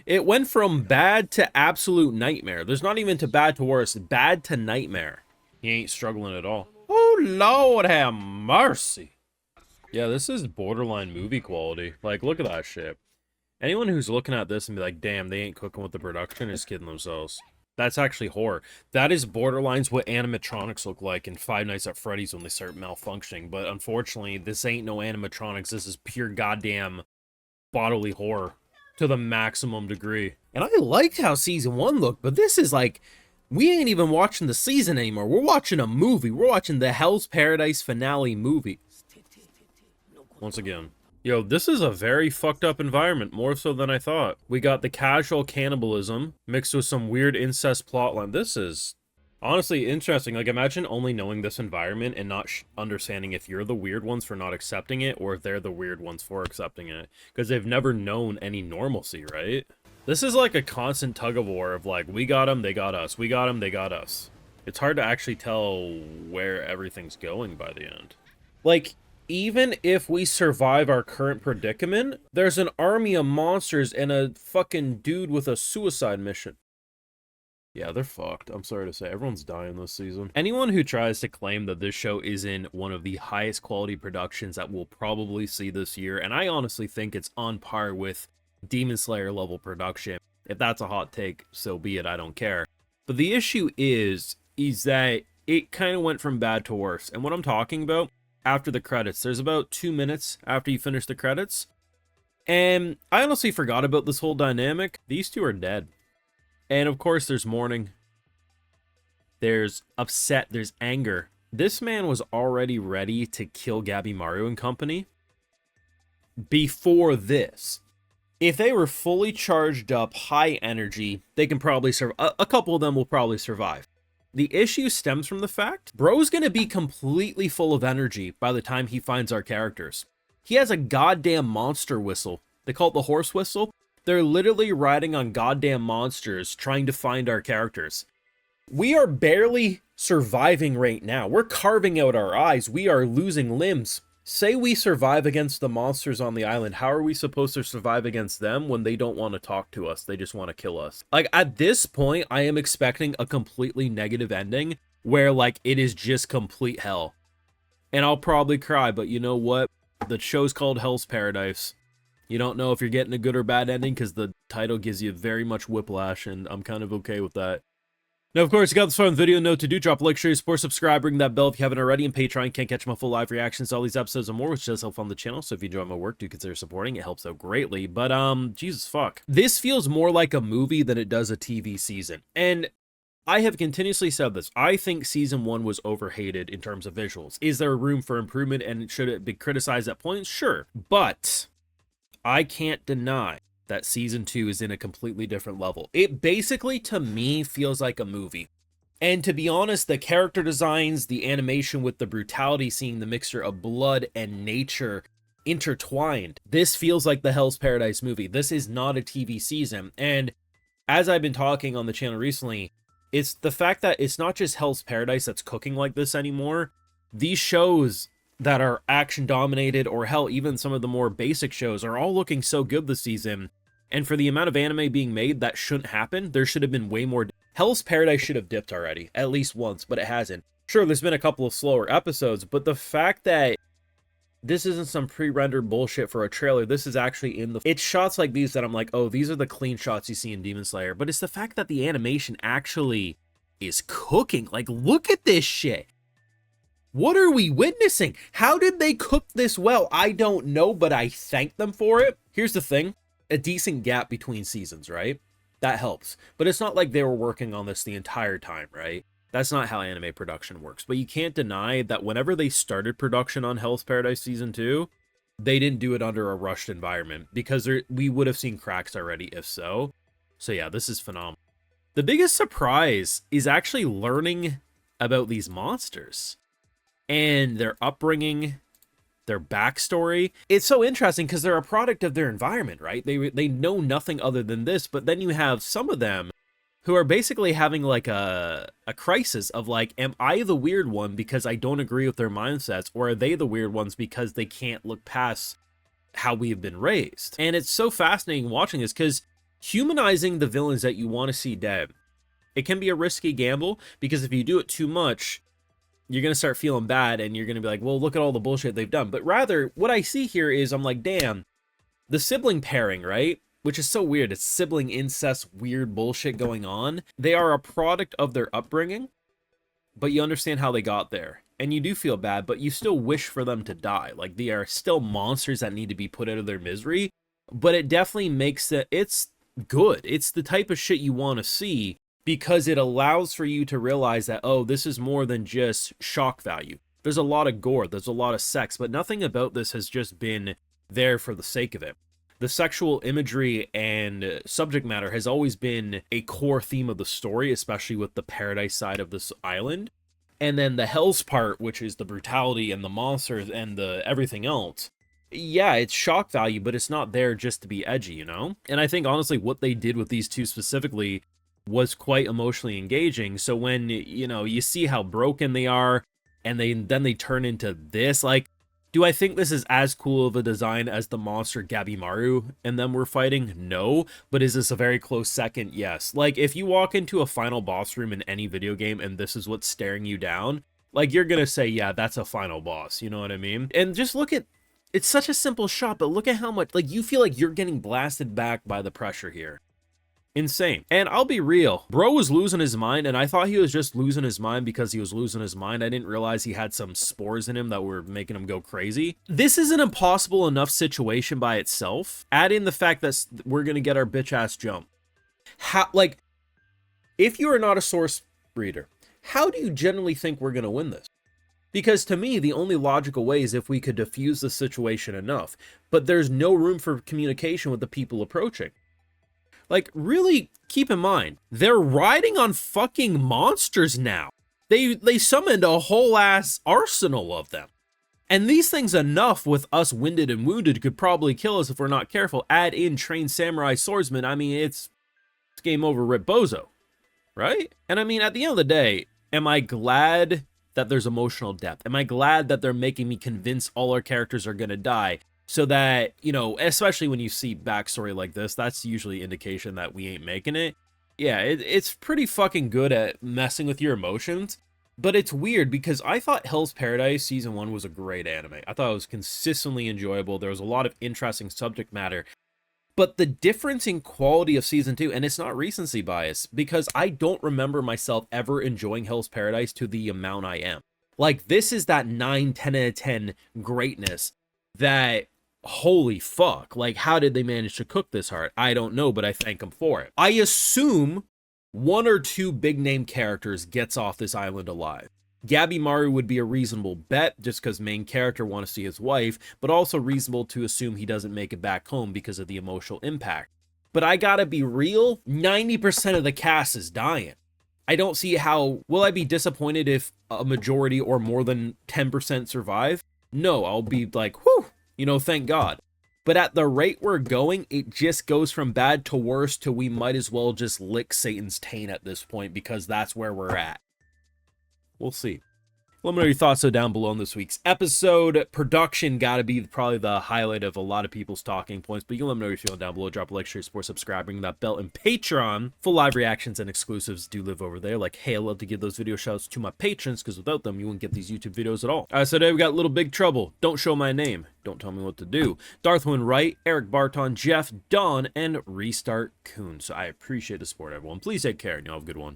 It went from bad to absolute nightmare. There's not even to bad to worse, bad to nightmare. He ain't struggling at all. Oh, Lord have mercy. Yeah, this is borderline movie quality. Like, look at that shit. Anyone who's looking at this and be like, damn, they ain't cooking with the production is kidding themselves. That's actually horror. That is borderlines what animatronics look like in Five Nights at Freddy's when they start malfunctioning. But unfortunately, this ain't no animatronics. This is pure goddamn bodily horror to the maximum degree. And I liked how season 1 looked, but this is like, we ain't even watching the season anymore. We're watching a movie. We're watching the Hell's Paradise finale movie. Once again. Yo, this is a very fucked up environment, more so than I thought. We got the casual cannibalism mixed with some weird incest plotline. This is honestly interesting. Like, imagine only knowing this environment and not understanding if you're the weird ones for not accepting it or if they're the weird ones for accepting it. Because they've never known any normalcy, right? This is like a constant tug of war of like, we got them, they got us. We got them, they got us. It's hard to actually tell where everything's going by the end. Like, even if we survive our current predicament, there's an army of monsters and a fucking dude with a suicide mission. Yeah, they're fucked. I'm sorry to say. Everyone's dying this season. Anyone who tries to claim that this show isn't one of the highest quality productions that we'll probably see this year, and I honestly think it's on par with Demon Slayer level production. If that's a hot take, so be it. I don't care. But the issue is that it kind of went from bad to worse. And what I'm talking about, after the credits, there's about 2 minutes after you finish the credits, and I honestly forgot about this whole dynamic. These two are dead. And of course there's mourning, there's upset, there's anger. This man was already ready to kill Gabby Mario and company before this. If they were fully charged up, high energy, they can probably survive. A couple of them will probably survive. The issue stems from the fact, bro's gonna be completely full of energy by the time he finds our characters. He has a goddamn monster whistle. They call it the horse whistle. They're literally riding on goddamn monsters trying to find our characters. We are barely surviving right now. We're carving out our eyes. We are losing limbs. Say we survive against the monsters on the island. How are we supposed to survive against them when they don't want to talk to us? They just want to kill us. Like, at this point, I am expecting a completely negative ending where, like, it is just complete hell. And I'll probably cry, but you know what? The show's called Hell's Paradise. You don't know if you're getting a good or bad ending because the title gives you very much whiplash, and I'm kind of okay with that. Now, of course, you got this fun video. Note to do drop a like, share, support, subscribe, ring that bell if you haven't already, and Patreon can't catch my full live reactions to all these episodes and more, which does help on the channel. So if you enjoy my work, do consider supporting. It helps out greatly. But Jesus fuck, this feels more like a movie than it does a TV season. And I have continuously said this. I think season 1 was overhated in terms of visuals. Is there room for improvement, and should it be criticized at points? Sure, but I can't deny that season 2 is in a completely different level. It basically, to me, feels like a movie. And to be honest, the character designs, the animation with the brutality, seeing the mixture of blood and nature intertwined, this feels like the Hell's Paradise movie. This is not a TV season. And as I've been talking on the channel recently, it's the fact that it's not just Hell's Paradise that's cooking like this anymore. These shows that are action dominated, or hell, even some of the more basic shows, are all looking so good this season. And for the amount of anime being made, that shouldn't happen. There should have been way more. Hell's Paradise should have dipped already, at least once, but it hasn't. Sure, there's been a couple of slower episodes, but the fact that this isn't some pre-rendered bullshit for a trailer, this is actually in the... It's shots like these that I'm like, oh, these are the clean shots you see in Demon Slayer, but it's the fact that the animation actually is cooking. Like, look at this shit. What are we witnessing? How did they cook this well? I don't know, but I thank them for it. Here's the thing. A decent gap between seasons, right? That helps. But it's not like they were working on this the entire time, right? That's not how anime production works. But you can't deny that whenever they started production on Hell's Paradise Season 2, they didn't do it under a rushed environment, because we would have seen cracks already if so. So yeah, this is phenomenal. The biggest surprise is actually learning about these monsters and their upbringing, their backstory. It's so interesting because they're a product of their environment, right? They know nothing other than this, but then you have some of them who are basically having like a crisis of like, am I the weird one because I don't agree with their mindsets, or are they the weird ones because they can't look past how we've been raised? And it's so fascinating watching this because humanizing the villains that you want to see dead, it can be a risky gamble, because if you do it too much, you're going to start feeling bad and you're going to be like, well, look at all the bullshit they've done. But rather, what I see here is, I'm like, damn, the sibling pairing, right? Which is so weird. It's sibling incest, weird bullshit going on. They are a product of their upbringing, but you understand how they got there. And you do feel bad, but you still wish for them to die. Like, they are still monsters that need to be put out of their misery. But it definitely makes it, it's good. It's the type of shit you want to see, because it allows for you to realize that, oh, this is more than just shock value. There's a lot of gore, there's a lot of sex, but nothing about this has just been there for the sake of it. The sexual imagery and subject matter has always been a core theme of the story, especially with the paradise side of this island. And then the Hells part, which is the brutality and the monsters and the everything else. Yeah, it's shock value, but it's not there just to be edgy, you know? And I think, honestly, what they did with these two specifically was quite emotionally engaging. So when, you know, you see how broken they are, and then they turn into this, like, do I think this is as cool of a design as the monster Gabimaru and them were fighting? No. But is this a very close second? Yes. Like, if you walk into a final boss room in any video game and this is what's staring you down, like, you're gonna say, yeah, that's a final boss, you know what I mean? And just look at, it's such a simple shot, but look at how much, like, you feel like you're getting blasted back by the pressure here. Insane. And I'll be real, bro was losing his mind, and I thought he was just losing his mind because he was losing his mind. I didn't realize he had some spores in him that were making him go crazy. This is an impossible enough situation by itself. Add in the fact that we're gonna get our bitch ass jump. How, like, if you are not a source reader, how do you generally think we're gonna win this? Because to me, the only logical way is if we could diffuse the situation enough, but there's no room for communication with the people approaching. Like, really, keep in mind, they're riding on fucking monsters now. They summoned a whole ass arsenal of them. And these things, enough with us winded and wounded, could probably kill us if we're not careful. Add in trained samurai swordsmen, I mean, it's game over, rip bozo, right? And I mean, at the end of the day, am I glad that there's emotional depth? Am I glad that they're making me convinced all our characters are gonna die? So that, you know, especially when you see backstory like this, that's usually indication that we ain't making it. Yeah, it's pretty fucking good at messing with your emotions. But it's weird because I thought Hell's Paradise Season 1 was a great anime. I thought it was consistently enjoyable. There was a lot of interesting subject matter. But the difference in quality of Season 2, and it's not recency bias, because I don't remember myself ever enjoying Hell's Paradise to the amount I am. Like, this is that 9, 10 out of 10 greatness that, holy fuck, like, how did they manage to cook this hard? I don't know, but I thank them for it. I assume one or two big name characters gets off this island alive. Gabimaru would be a reasonable bet, just because main character want to see his wife, but also reasonable to assume he doesn't make it back home because of the emotional impact. But I gotta be real, 90% of the cast is dying. I don't see how, will I be disappointed if a majority or more than 10% survive? No, I'll be like, whew, you know, thank God. But at the rate we're going, it just goes from bad to worse to we might as well just lick Satan's taint at this point, because that's where we're at. We'll see. Let me know your thoughts down below on this week's episode. Production gotta be probably the highlight of a lot of people's talking points, but you can let me know your feeling down below. Drop a like, share, support, subscribe, ring that bell, and Patreon. Full live reactions and exclusives do live over there. Like, hey, I love to give those video shouts to my patrons, because without them, you wouldn't get these YouTube videos at all. So today we got Little Big Trouble, Don't Show My Name, Don't Tell Me What to Do, Darthwin Wright, Eric Barton, Jeff, Don, and Restart Coon. So I appreciate the support, everyone. Please take care, and y'all have a good one.